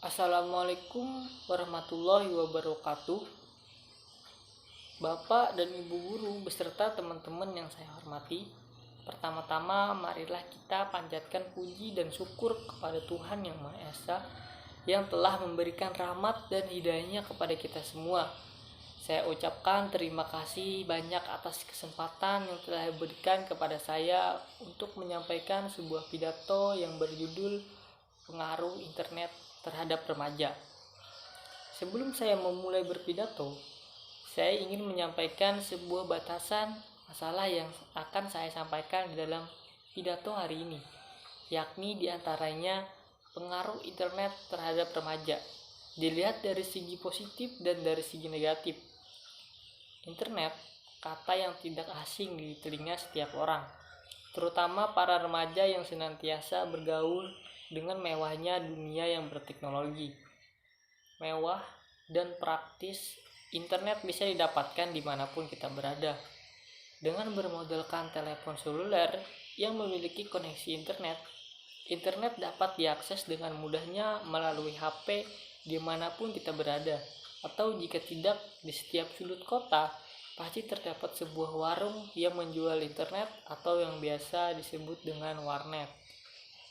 Assalamualaikum warahmatullahi wabarakatuh. Bapak dan Ibu Guru beserta teman-teman yang saya hormati. Pertama-tama marilah kita panjatkan puji dan syukur kepada Tuhan Yang Maha Esa yang telah memberikan rahmat dan hidayahnya kepada kita semua. Saya ucapkan terima kasih banyak atas kesempatan yang telah diberikan kepada saya untuk menyampaikan sebuah pidato yang berjudul Pengaruh Internet terhadap Remaja. Sebelum saya memulai berpidato, saya ingin menyampaikan sebuah batasan masalah yang akan saya sampaikan di dalam pidato hari ini, yakni diantaranya pengaruh internet terhadap remaja. Dilihat dari segi positif dan dari segi negatif. Internet, kata yang tidak asing di telinga setiap orang, terutama para remaja yang senantiasa bergaul dengan mewahnya dunia yang berteknologi. Mewah dan praktis, internet bisa didapatkan dimanapun kita berada. Dengan bermodalkan telepon seluler yang memiliki koneksi internet, internet dapat diakses dengan mudahnya melalui HP dimanapun kita berada. Atau jika tidak, di setiap sudut kota, pasti terdapat sebuah warung yang menjual internet atau yang biasa disebut dengan warnet.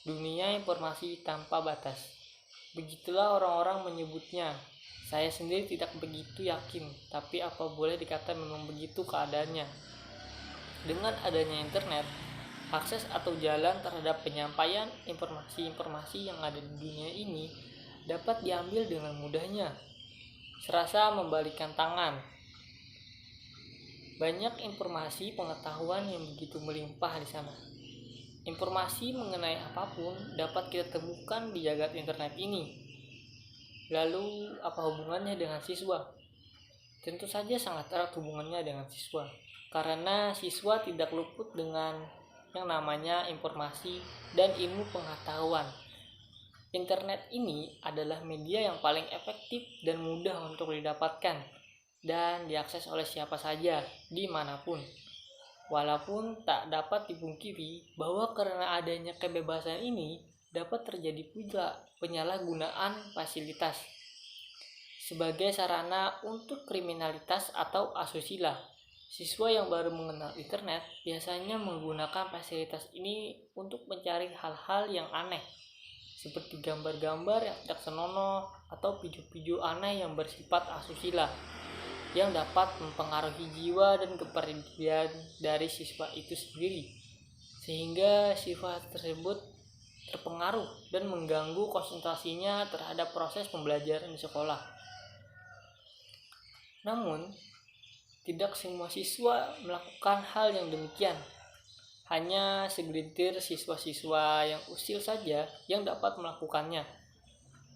Dunia informasi tanpa batas. Begitulah orang-orang menyebutnya. Saya sendiri tidak begitu yakin, tapi apa boleh dikata memang begitu keadaannya. Dengan adanya internet, akses atau jalan terhadap penyampaian informasi-informasi yang ada di dunia ini dapat diambil dengan mudahnya. Serasa membalikkan tangan. Banyak informasi pengetahuan yang begitu melimpah di sana. Informasi mengenai apapun dapat kita temukan di jagat internet ini. Lalu, apa hubungannya dengan siswa? Tentu saja sangat erat hubungannya dengan siswa, karena siswa tidak luput dengan yang namanya informasi dan ilmu pengetahuan. Internet ini adalah media yang paling efektif dan mudah untuk didapatkan dan diakses oleh siapa saja, dimanapun. Walaupun tak dapat dipungkiri bahwa karena adanya kebebasan ini dapat terjadi pula penyalahgunaan fasilitas sebagai sarana untuk kriminalitas atau asusila. Siswa yang baru mengenal internet biasanya menggunakan fasilitas ini untuk mencari hal-hal yang aneh, seperti gambar-gambar yang tidak senonoh atau video-video aneh yang bersifat asusila, yang dapat mempengaruhi jiwa dan kepribadian dari siswa itu sendiri, sehingga siswa tersebut terpengaruh dan mengganggu konsentrasinya terhadap proses pembelajaran di sekolah. Namun, tidak semua siswa melakukan hal yang demikian. Hanya segelintir siswa-siswa yang usil saja yang dapat melakukannya,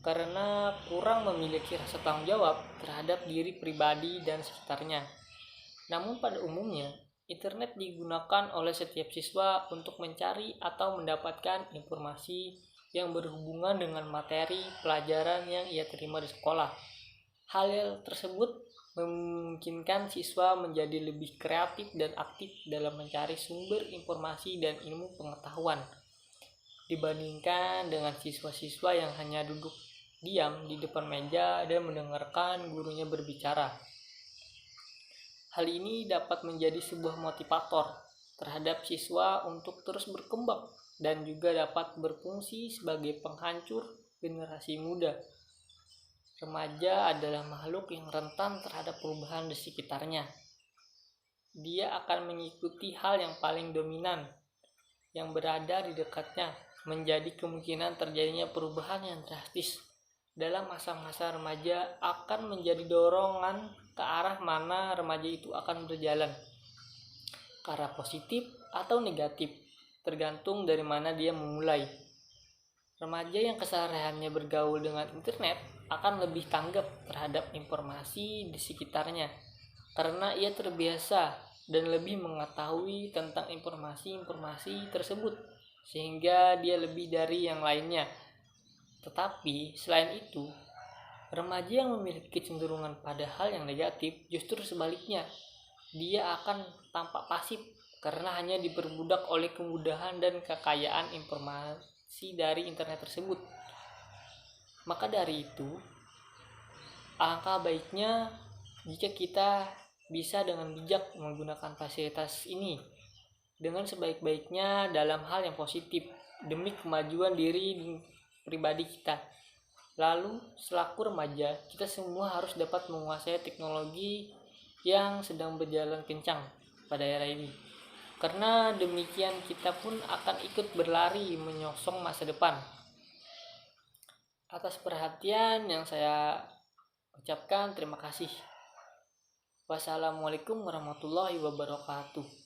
karena kurang memiliki rasa tanggung jawab terhadap diri pribadi dan sekitarnya. Namun pada umumnya, internet digunakan oleh setiap siswa untuk mencari atau mendapatkan informasi yang berhubungan dengan materi pelajaran yang ia terima di sekolah. Hal tersebut memungkinkan siswa menjadi lebih kreatif dan aktif dalam mencari sumber informasi dan ilmu pengetahuan dibandingkan dengan siswa-siswa yang hanya duduk diam di depan meja dan mendengarkan gurunya berbicara. Hal ini dapat menjadi sebuah motivator terhadap siswa untuk terus berkembang dan juga dapat berfungsi sebagai penghancur generasi muda. Remaja adalah makhluk yang rentan terhadap perubahan di sekitarnya. Dia akan mengikuti hal yang paling dominan yang berada di dekatnya, menjadi kemungkinan terjadinya perubahan yang drastis dalam masa-masa remaja akan menjadi dorongan ke arah mana remaja itu akan berjalan, ke arah positif atau negatif, tergantung dari mana dia memulai. Remaja yang kesehariannya bergaul dengan internet akan lebih tanggap terhadap informasi di sekitarnya, karena ia terbiasa dan lebih mengetahui tentang informasi-informasi tersebut, sehingga dia lebih dari yang lainnya. Tetapi selain itu, remaja yang memiliki kecenderungan pada hal yang negatif justru sebaliknya. Dia akan tampak pasif karena hanya diperbudak oleh kemudahan dan kekayaan informasi dari internet tersebut. Maka dari itu, alangkah baiknya jika kita bisa dengan bijak menggunakan fasilitas ini dengan sebaik-baiknya dalam hal yang positif demi kemajuan diri pribadi kita. Lalu, selaku remaja, kita semua harus dapat menguasai teknologi yang sedang berjalan kencang pada era ini. Karena demikian kita pun akan ikut berlari menyongsong masa depan. Atas perhatian yang saya ucapkan terima kasih. Wassalamualaikum warahmatullahi wabarakatuh.